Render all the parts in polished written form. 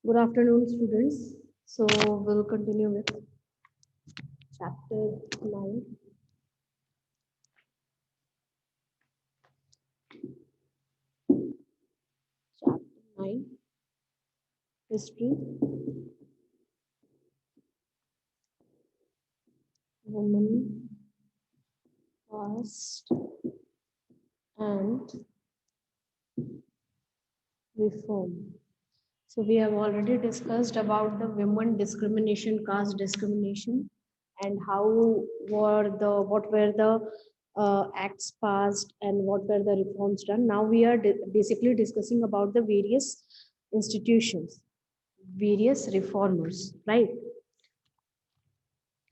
Good afternoon, students. So we'll continue with chapter 9. Chapter 9, History, Women, Past, and Reform. So we have already discussed about the women discrimination, caste discrimination, and what were the acts passed and what were the reforms done. Now we are basically discussing about the various institutions, various reformers, right?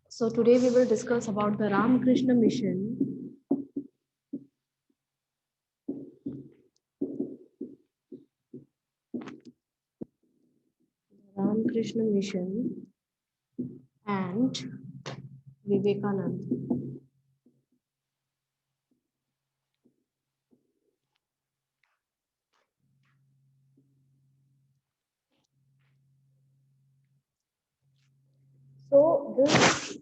So today we will discuss about the Ramakrishna Mission. Ramakrishna Mission and Vivekananda. So this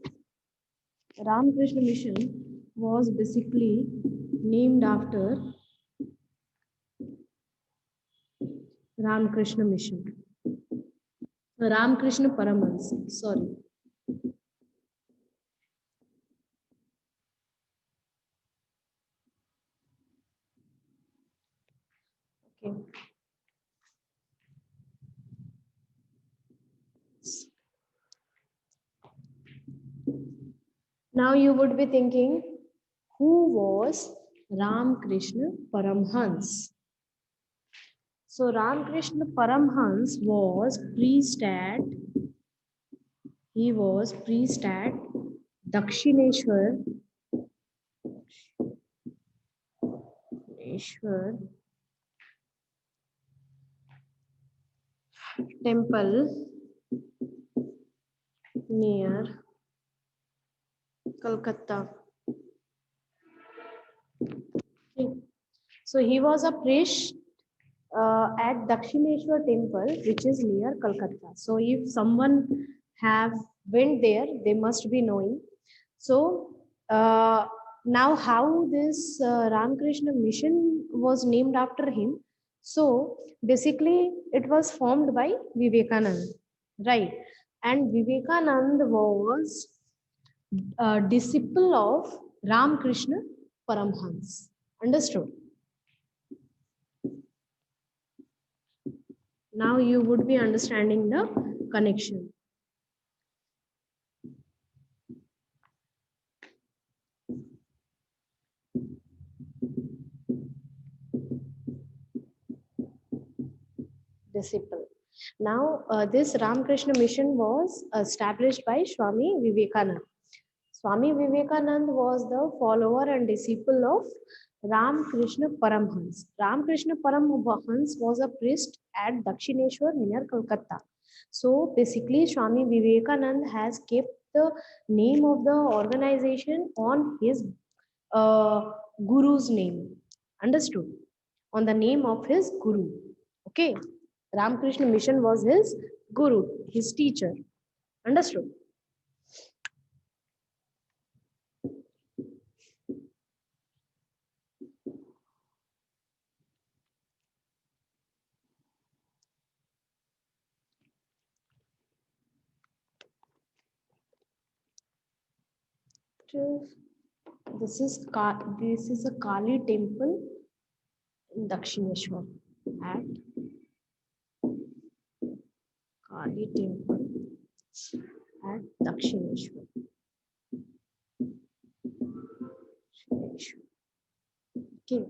Ramakrishna Mission was basically named after Ramakrishna Mission. Ramakrishna Paramahansa, sorry. Okay. Now you would be thinking, who was Ramakrishna Paramhans? So Ramakrishna Paramhans was priest at Dakshineshwar temple near Calcutta. Okay. So he was a priest at Dakshineshwar temple, which is near Calcutta. So if someone have went there, they must be knowing. So now how this Ramakrishna mission was named after him. So basically it was formed by Vivekananda, right? And Vivekananda was a disciple of Ramakrishna Paramhans. Understood? Now you would be understanding the connection. Disciple. Now this Ramakrishna mission was established by Swami Vivekananda. Swami Vivekananda was the follower and disciple of Ramakrishna Paramhans. Ramakrishna Paramhans was a priest at Dakshineshwar near Calcutta. So basically Swami Vivekananda has kept the name of the organization on his guru's name. Understood? On the name of his guru. Okay. Ramakrishna Mission was his guru, his teacher. Understood? This is a Kali temple in Dakshineshwar at Kali temple at Dakshineshwar. Okay.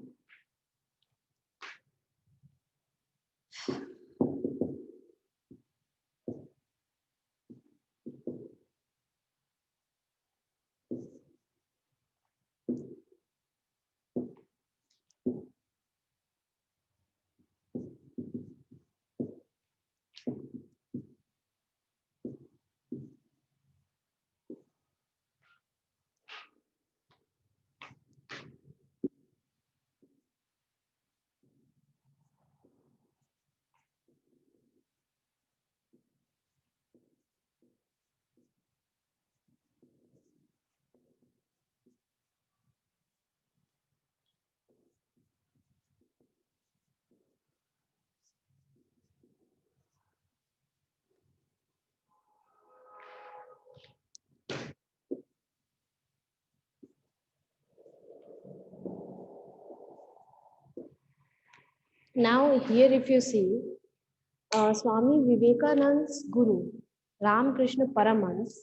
Now here if you see, Swami Vivekananda's guru, Ramakrishna Paramhans,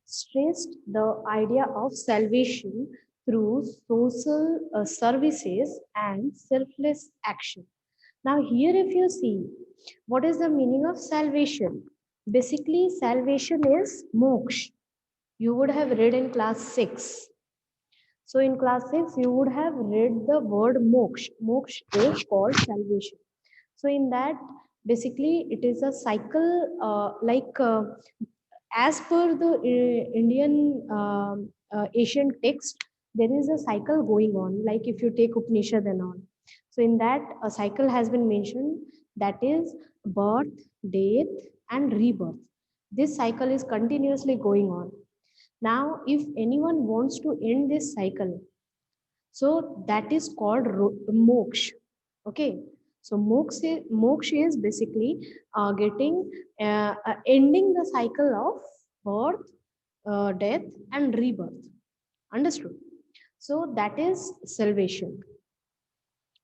stressed the idea of salvation through social services and selfless action. Now, here, if you see, what is the meaning of salvation? Basically, salvation is moksha. You would have read in class 6. So, in class 6, you would have read the word moksha. Moksha is called salvation. So, in that, basically, it is a cycle as per the Indian ancient text, there is a cycle going on. Like if you take Upanishad and all, so in that a cycle has been mentioned, that is birth, death, and rebirth. This cycle is continuously going on. Now, if anyone wants to end this cycle, so that is called moksha. Okay, so moksha is basically ending the cycle of birth, death, and rebirth. Understood? So that is salvation.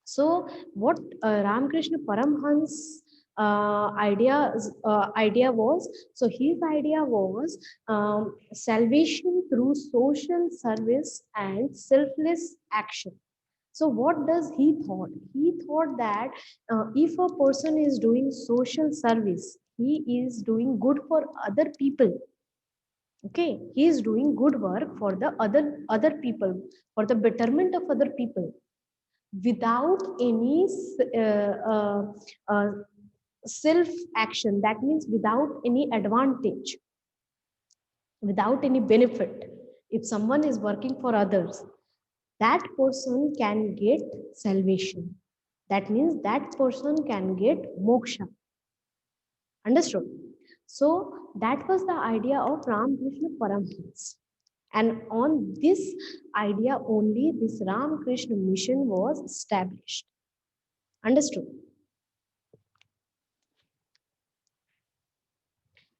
So what Ramakrishna Paramhans idea was, so his idea was salvation through social service and selfless action. So what does he thought? He thought that if a person is doing social service, he is doing good for other people. Okay, he is doing good work for the other people, for the betterment of other people, without any self action. That means without any advantage, without any benefit. If someone is working for others, that person can get salvation. That means that person can get moksha. Understood? So that was the idea of Ramakrishna Paramhans. And on this idea only, this Ramakrishna mission was established. Understood?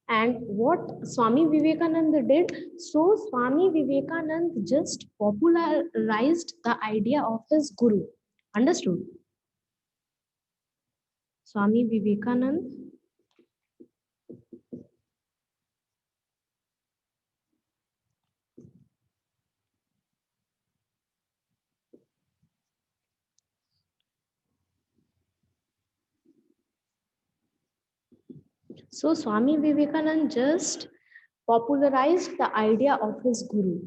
And what Swami Vivekananda did, so Swami Vivekananda just popularized the idea of his guru. Understood? Swami Vivekananda. So Swami Vivekananda just popularized the idea of his guru.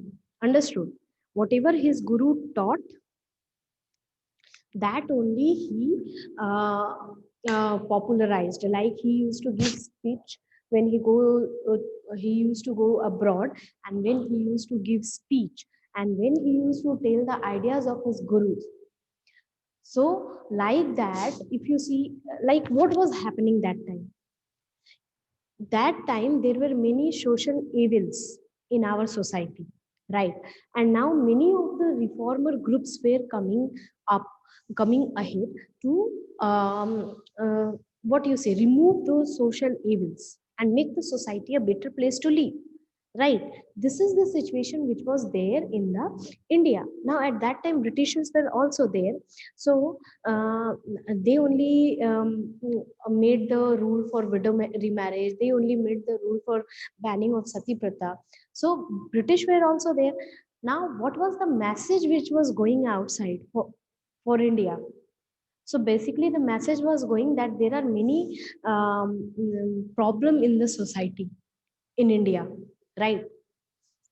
Understood? Whatever his guru taught, that only he popularized. Like he used to give speech when he used to go abroad, and when he used to give speech, and when he used to tell the ideas of his gurus. So like that, if you see, like what was happening that time there were many social evils in our society, right? And now many of the reformer groups were up coming ahead to what you say, remove those social evils and make the society a better place to live, right? This is the situation which was there in the India. Now at that time Britishers were also there. So they only made the rule for widow remarriage. They only made the rule for banning of sati pratha. So British were also there. Now what was the message which was going outside for India? So basically the message was going that there are many problem in the society in India, right?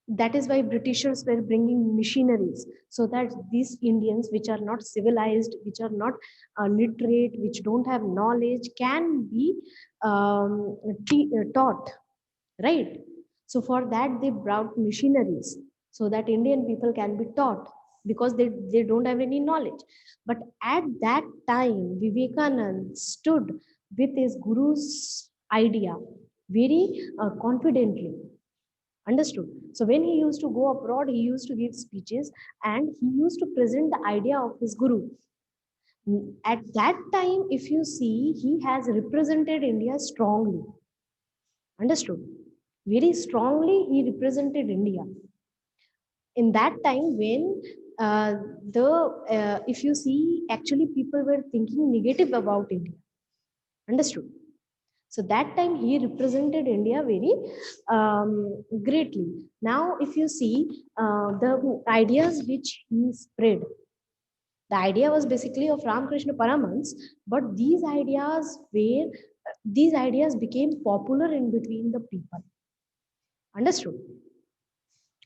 That is why Britishers were bringing missionaries, so that these Indians which are not civilized, which are not literate, which don't have knowledge, can be taught, right? So for that they brought missionaries, so that Indian people can be taught, because they don't have any knowledge. But at that time Vivekanand stood with his guru's idea very confidently. Understood? So when he used to go abroad, he used to give speeches and he used to present the idea of his guru. At that time, if you see, he has represented India strongly. Understood? Very strongly, he represented India. In that time, when if you see, actually people were thinking negative about India. Understood? So that time he represented India very greatly. Now, if you see the ideas which he spread, the idea was basically of Ramakrishna Paramhans, but these ideas became popular in between the people. Understood?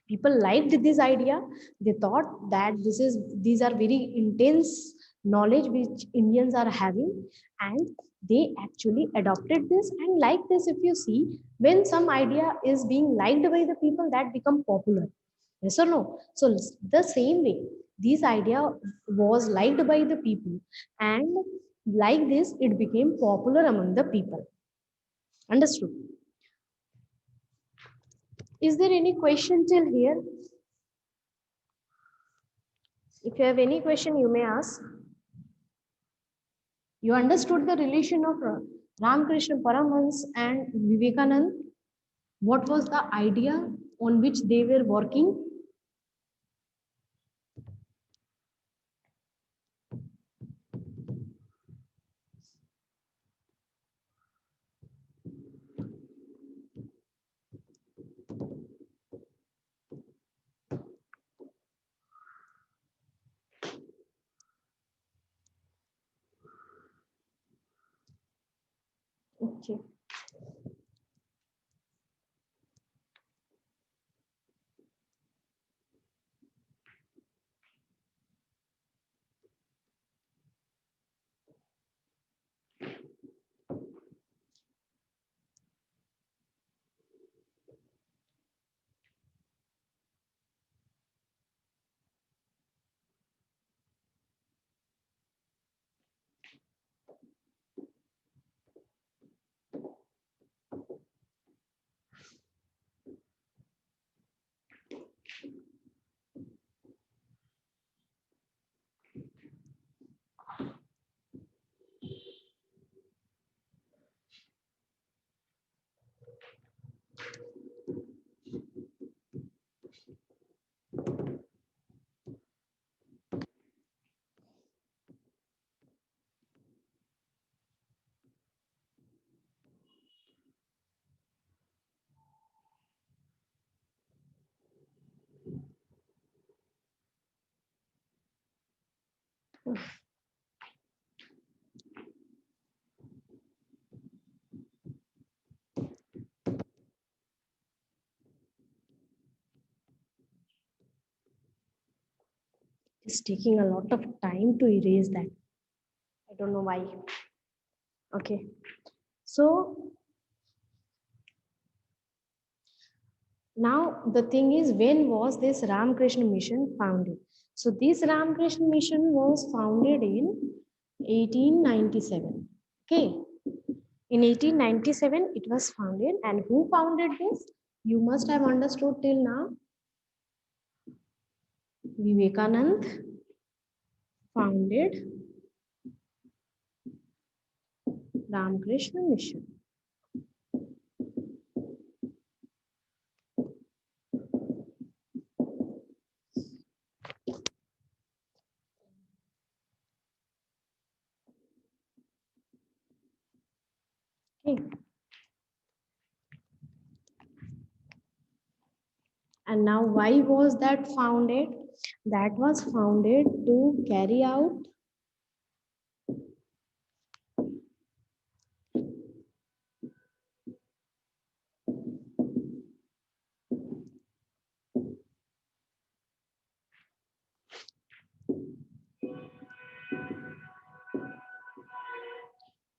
People liked this idea. They thought that these are very intense knowledge which Indians are having, and they actually adopted this. And like this, if you see, when some idea is being liked by the people, that become popular. Yes or no? So the same way, this idea was liked by the people, and like this it became popular among the people. Understood? Is there any question till here? If you have any question, you may ask. You understood the relation of Ramakrishna Paramhans and Vivekanand? What was the idea on which they were working? Okay. It's taking a lot of time to erase that. I don't know why. Okay. So now the thing is, when was this Ramakrishna Mission founded? So this Ramakrishna Mission was founded in 1897. Okay. In 1897, it was founded. And who founded this? You must have understood till now. Vivekanand founded Ramakrishna Mission. Okay. And now, why was that founded? That was founded to carry out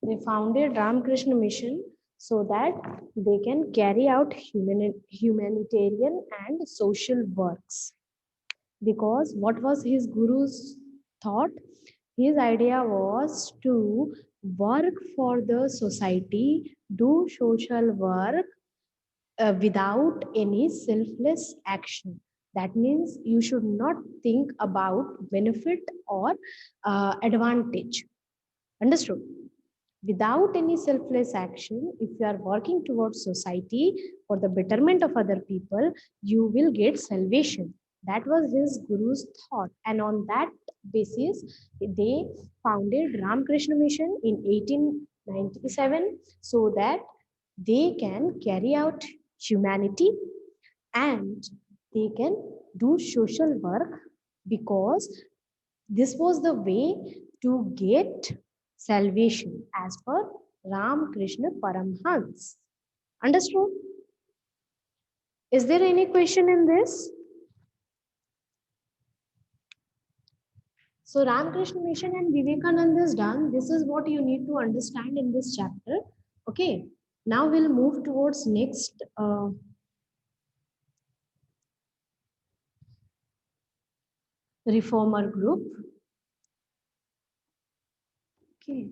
they founded Ramakrishna Mission so that they can carry out humanitarian and social works. Because what was his guru's thought? His idea was to work for the society, do social work without any selfless action. That means you should not think about benefit or advantage. Understood? Without any selfless action, if you are working towards society for the betterment of other people, you will get salvation. That was his guru's thought, and on that basis, they founded Ramakrishna Mission in 1897 so that they can carry out humanity and they can do social work, because this was the way to get salvation as per Ramakrishna Paramhans. Understood? Is there any question in this? So Ramakrishna Mission and Vivekananda is done. This is what you need to understand in this chapter. Okay. Now we'll move towards next reformer group. Okay.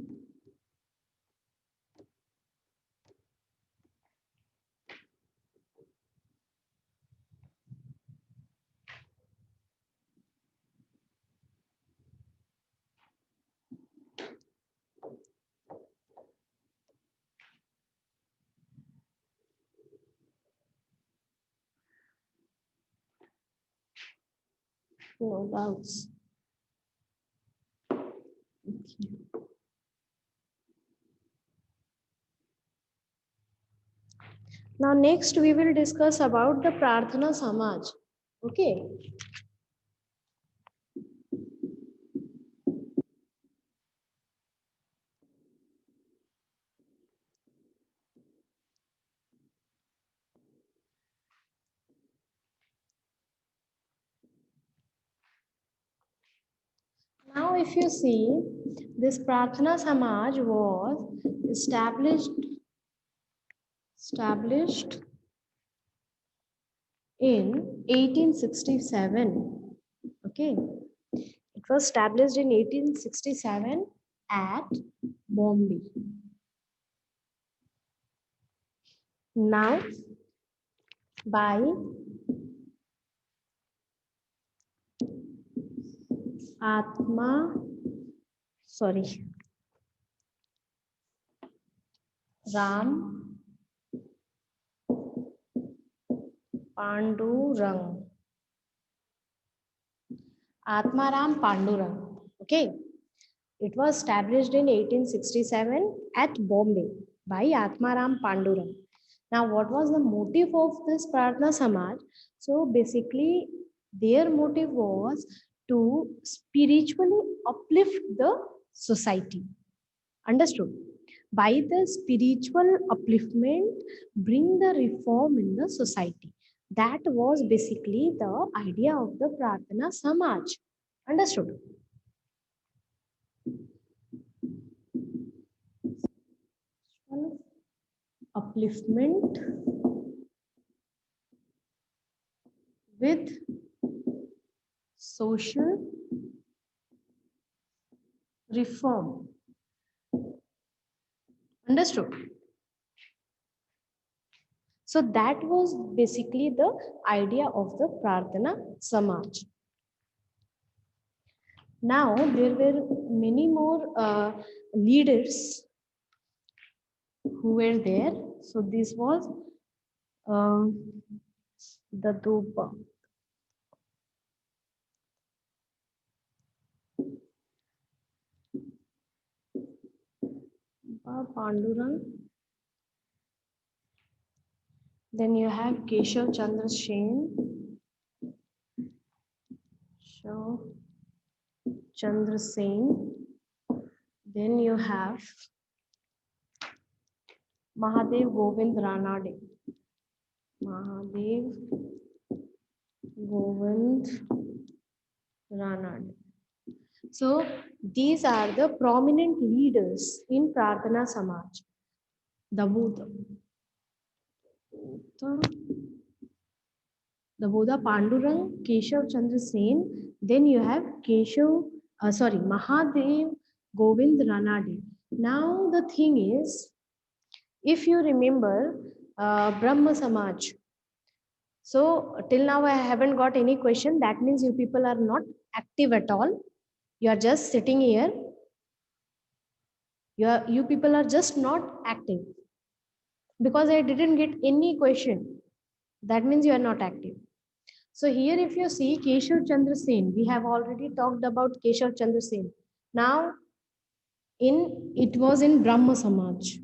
No doubts. Okay. Now next we will discuss about the Prarthana Samaj. Okay. Now if you see, this Prarthana Samaj was established in 1867. Okay. It was established in 1867 at Bombay. Now, by Ram Pandurang. Atmaram Pandurang. Okay. It was established in 1867 at Bombay by Atmaram Pandurang. Now, what was the motive of this Prarthana Samaj? So, basically, their motive was to spiritually uplift the society. Understood? By the spiritual upliftment, bring the reform in the society. That was basically the idea of the Prarthana Samaj. Understood? Upliftment with social reform. Understood? So that was basically the idea of the Prarthana Samaj. Now there were many more leaders who were there. So this was the Dupa. Pandurang. Then you have Keshav Chandra Sen. Chandra Sen. Then you have Mahadev Govind Ranade. Mahadev Govind Ranade. So these are the prominent leaders in Prarthana Samaj. The Buddha Pandurang, Keshav Chandra Sen. Then you have Mahadev Govind Ranade. Now the thing is, if you remember Brahma Samaj. So till now I haven't got any question. That means you people are not active at all. You are just sitting here. You people are just not active. Because I didn't get any question. That means you are not active. So here if you see Keshav Chandra Sen, we have already talked about Keshav Chandra Sen. Now it was in Brahma Samaj.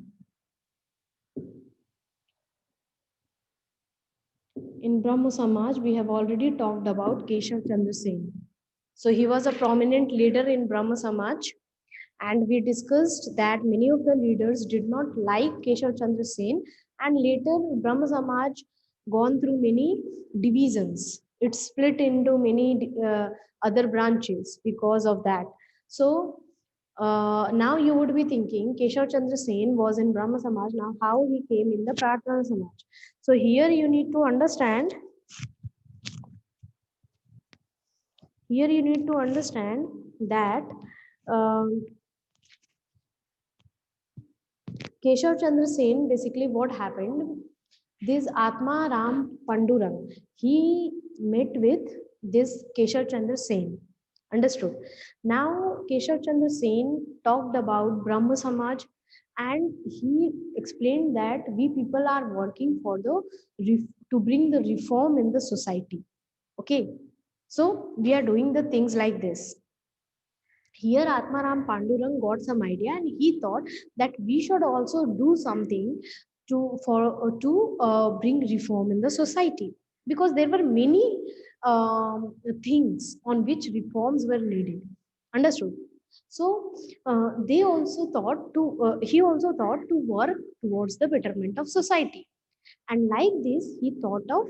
In Brahma Samaj, we have already talked about Keshav Chandra Sen. So he was a prominent leader in Brahma Samaj, and we discussed that many of the leaders did not like Keshav Chandra Sen, and later Brahma Samaj gone through many divisions. It split into many other branches because of that. So now you would be thinking Keshav Chandra Sen was in Brahma Samaj. Now how he came in the Pratana Samaj? So here you need to understand. Here you need to understand that um, Keshav Chandra Sen, basically what happened, this Atma Ram Pandurang, he met with this Keshav Chandra Sen. Understood? Now Keshav Chandra Sen talked about Brahma Samaj, and he explained that we people are working for the to bring the reform in the society. Okay, so we are doing the things like this. Here Atmaram Pandurang got some idea, and he thought that we should also do something to bring reform in the society, because there were many things on which reforms were needed. Understood? So they also thought to he also thought to work towards the betterment of society, and like this he thought of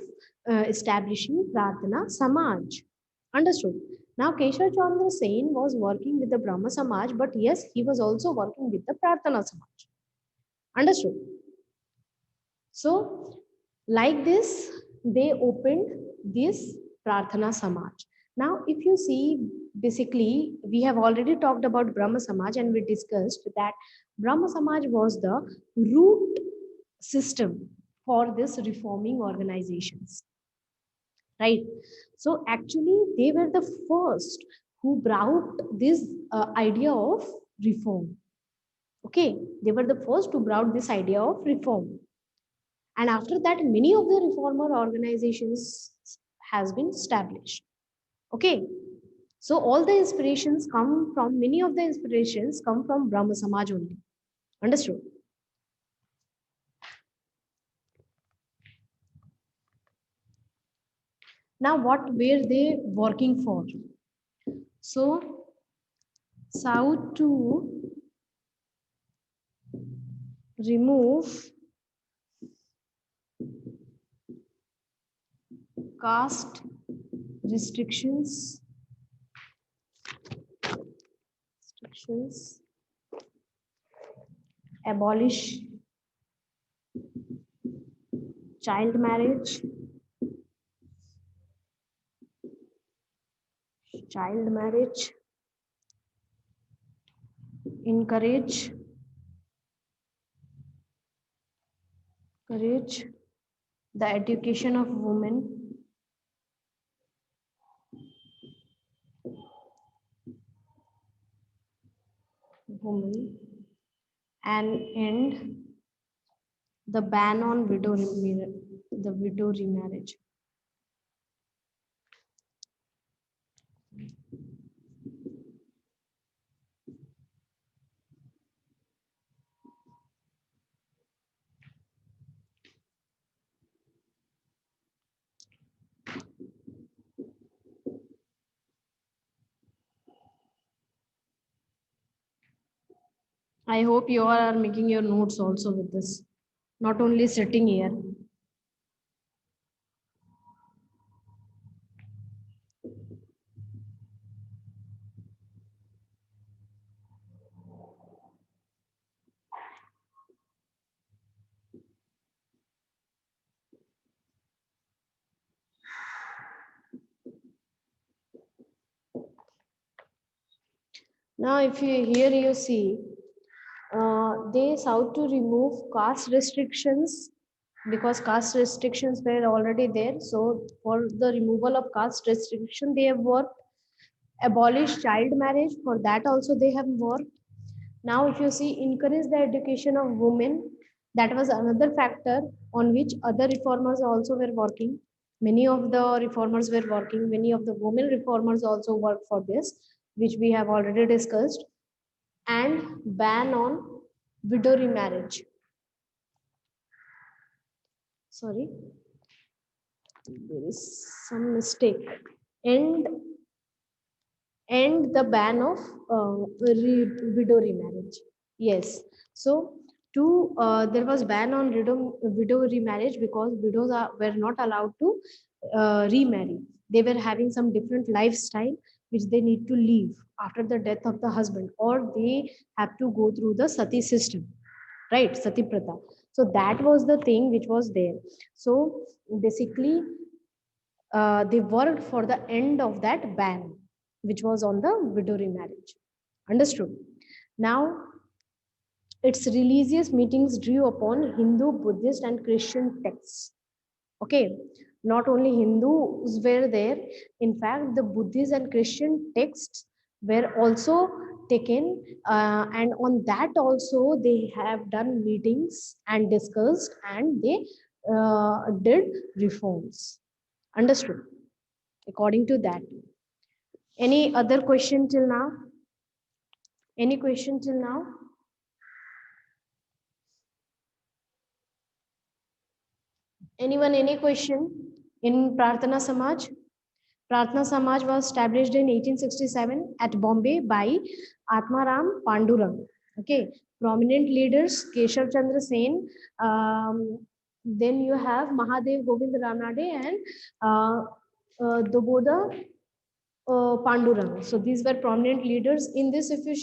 establishing Pradhana Samaj. Understood? Now, Keshav Chandra Sen was working with the Brahma Samaj, but yes, he was also working with the Prarthana Samaj. Understood? So, like this, they opened this Prarthana Samaj. Now, if you see, basically, we have already talked about Brahma Samaj, and we discussed that Brahma Samaj was the root system for this reforming organizations, right? So actually they were the first who brought this idea of reform. Okay, they were the first to brought this idea of reform, and after that many of the reformer organizations has been established. Okay, so all the inspirations come from many of the inspirations come from Brahma Samaj only. Understood? Now what were they working for? So south to remove caste restrictions, abolish child marriage, child marriage, encourage the education of women, and end the ban on widow remarriage. I hope you all are making your notes also with this, not only sitting here. Now, if you here you see, they sought to remove caste restrictions, because caste restrictions were already there. So, for the removal of caste restriction, they have worked. Abolish child marriage, for that also they have worked. Now, if you see, encourage the education of women, that was another factor on which other reformers also were working. Many of the reformers were working, many of the women reformers also worked for this, which we have already discussed. And ban on widow remarriage. Sorry, there is some mistake. And the ban of widow remarriage. Yes. So there was ban on widow remarriage because widows were not allowed to remarry. They were having some different lifestyle which they need to leave after the death of the husband, or they have to go through the sati system, right? Sati pratha. So that was the thing which was there. So basically, they worked for the end of that ban, which was on the widow remarriage. Understood? Now, its religious meetings drew upon Hindu, Buddhist, and Christian texts. Okay, not only Hindus were there, in fact, the Buddhist and Christian texts were also taken, and on that also they have done meetings and discussed, and they did reforms. Understood? According to that. Any other question till now? Any question till now? Anyone, any question in Prarthana Samaj? Prarthana Samaj was established in 1867 at Bombay by Atmaram Pandurang. Okay, prominent leaders Keshav Chandra Sen. Then you have Mahadev Govind Ranade and Doboda Pandurang. So these were prominent leaders in this. If you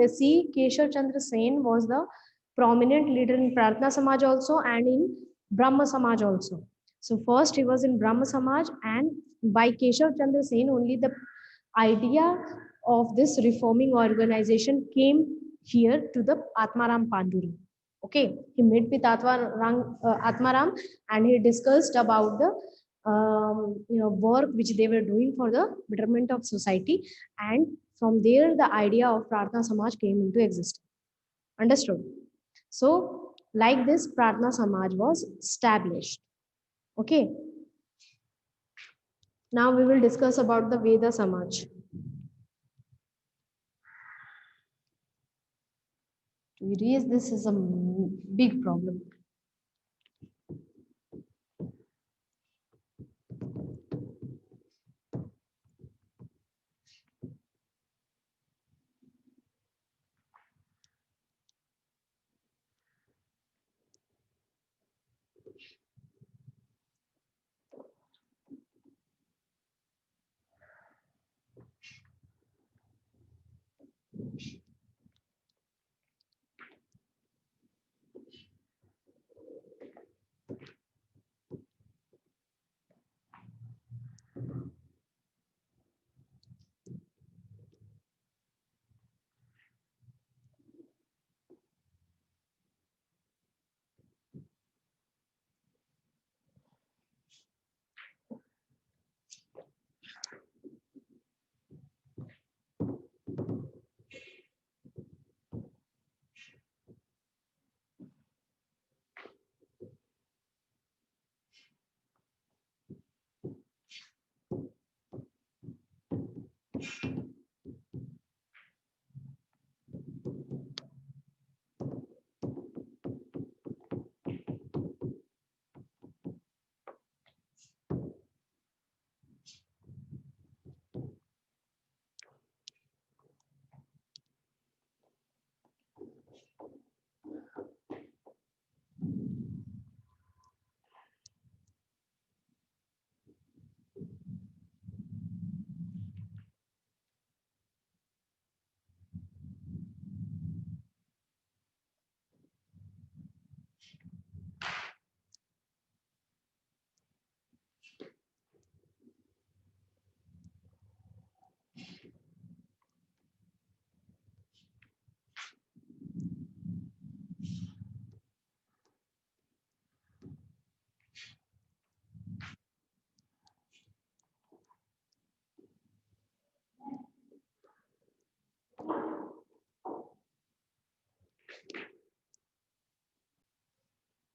see Keshav Chandra Sen was the prominent leader in Prarthana Samaj also and in Brahma Samaj also. So first he was in Brahma Samaj, and by Keshav Chandra Sen only the idea of this reforming organization came here to the Atmaram Pandurang. Okay, he met with Atmaram and he discussed about the work which they were doing for the betterment of society, and from there the idea of Prarthana Samaj came into existence. Understood? So like this Prarthana Samaj was established. Okay, now we will discuss about the Veda Samaj. To erase this is a big problem.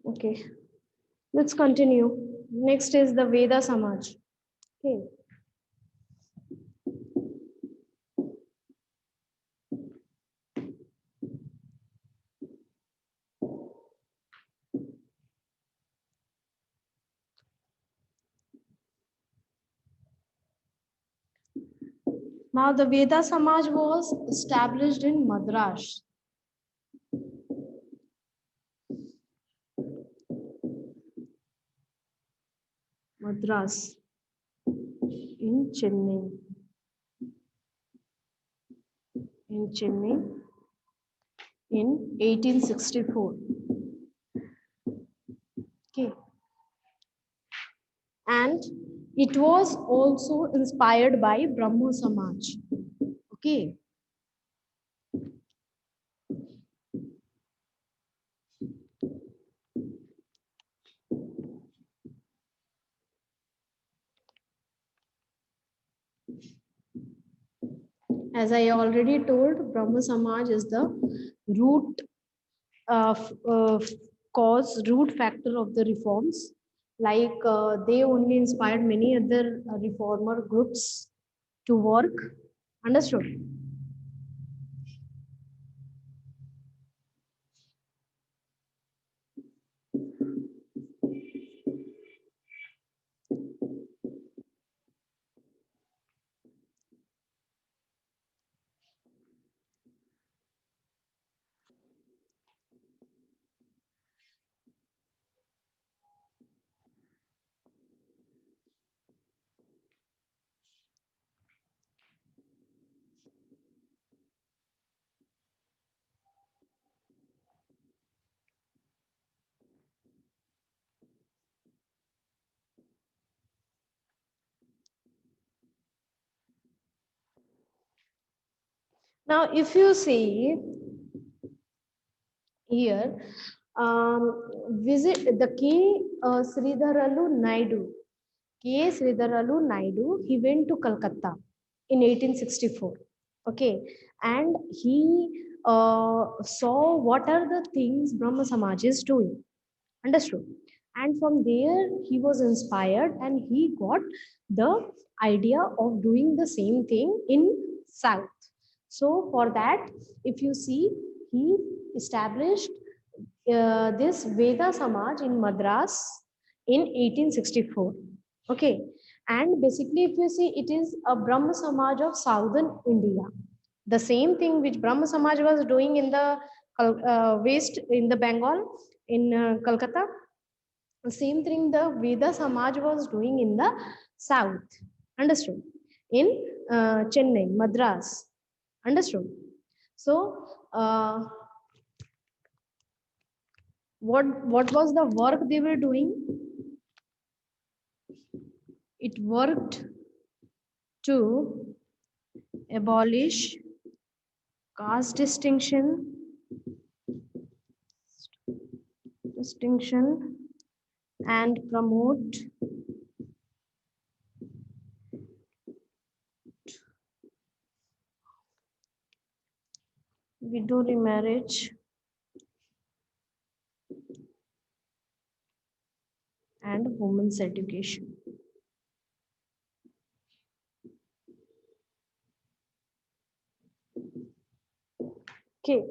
Okay, let's continue. Next is the Veda Samaj. Okay. Now the Veda Samaj was established in Madras. Madras in Chennai. In 1864. Okay. And it was also inspired by Brahmo Samaj. Okay. As I already told, Brahmo Samaj is the root root factor of the reforms. Like they only inspired many other reformer groups to work. Understood? Now, if you see here, visit the K. Sridharalu Naidu. K. Sridharalu Naidu, he went to Calcutta in 1864. Okay, and he saw what are the things Brahma Samaj is doing. Understood? And from there, he was inspired and he got the idea of doing the same thing in South. So for that, if you see, he established this Veda Samaj in Madras in 1864. Okay, and basically, if you see, it is a Brahma Samaj of Southern India. The same thing which Brahma Samaj was doing in the West, in the Bengal, in Calcutta. The same thing the Veda Samaj was doing in the South. Understood? In Chennai, Madras. Understood? So, what was the work they were doing? It worked to abolish caste distinction and promote widow remarriage and women's education. Okay.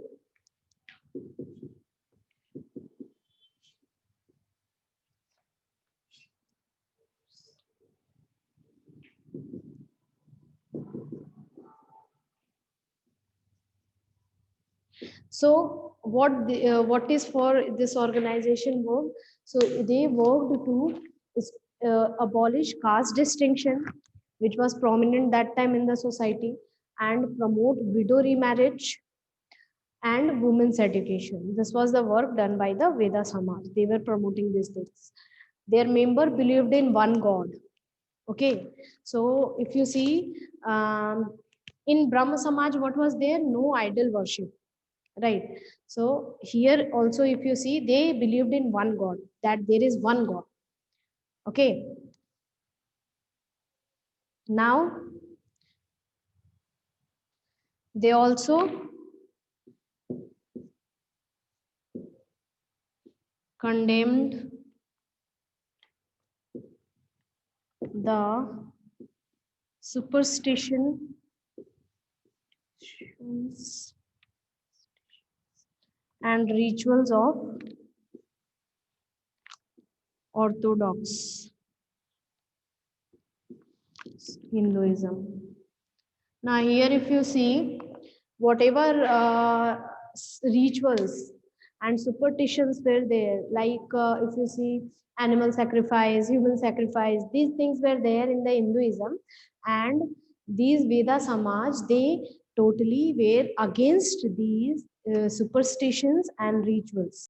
So what is for this organization work? So they worked to abolish caste distinction, which was prominent that time in the society, and promote widow remarriage and women's education. This was the work done by the Veda Samaj. They were promoting these things. Their member believed in one God. Okay, so if you see in Brahma Samaj, what was there? No idol worship, right? So here also, if you see, they believed in one God, that there is one God. Okay, now they also condemned the superstitions and rituals of Orthodox Hinduism. Now here if you see, whatever rituals and superstitions were there, like if you see animal sacrifice, human sacrifice, these things were there in the Hinduism, and these Veda Samaj, they totally were against these superstitions and rituals.